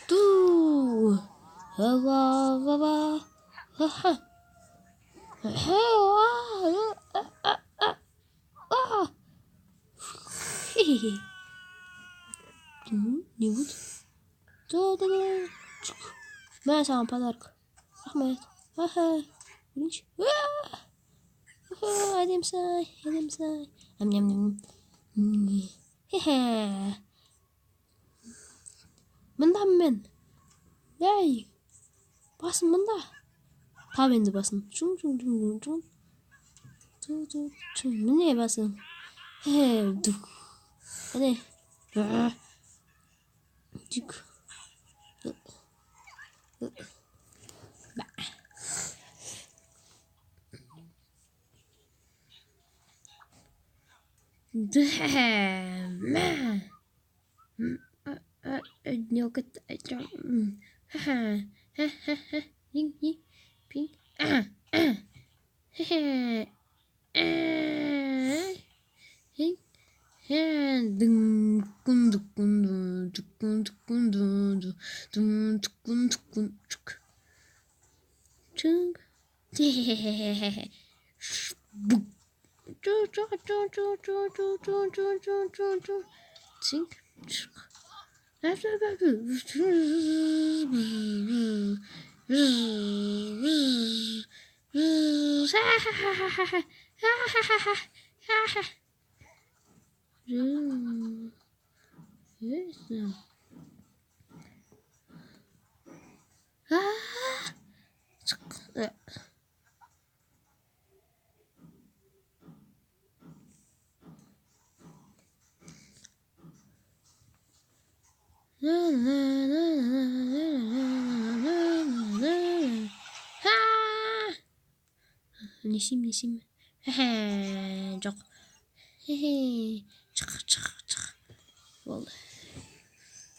Doe. Не будет? Да. ما سام подарок. Ahmet. Aha. Grinch. Adem say. Am yam yam. Hehe. Mında mı ben? Hey. Basın mında. Ta ben de basın. Çun. Bu neye basın? He. Duk. Hadi. Çık. Нюкать. Пинг. Несим. Жоқ. Чық. Болды.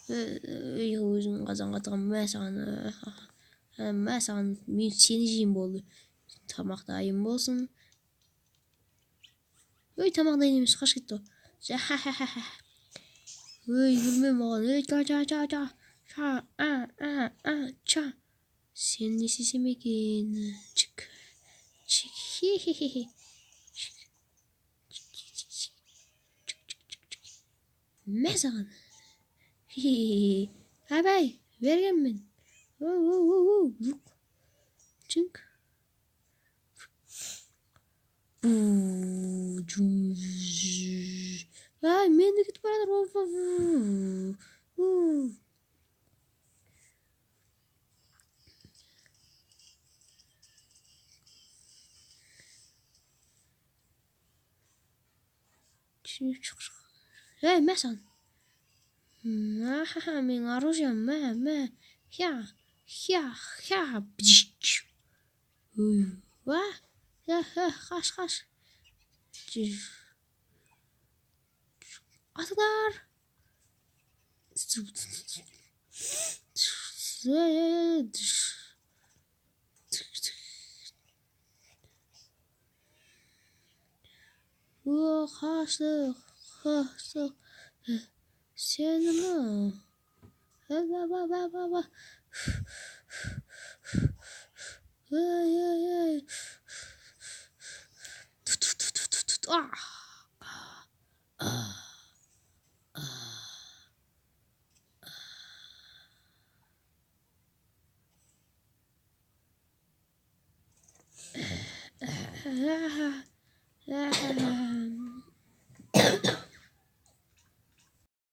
Өзің қазанға тығым мә саған мен сені жейін болды. Тамақ дайын болсын. Ой, тамақ дайын емес, қаш кетті. Ой, күлме маған. Ча. Сен не істесем екен? Чик. Мә саған. Абай, бергенмін. Чink. Ай, мені кетіп барадыр. Эй, мә саған. Мен оружием, мә. Хя. Ва? Қаш. Атылар. Қашты. Сені ма? Ба. Ай.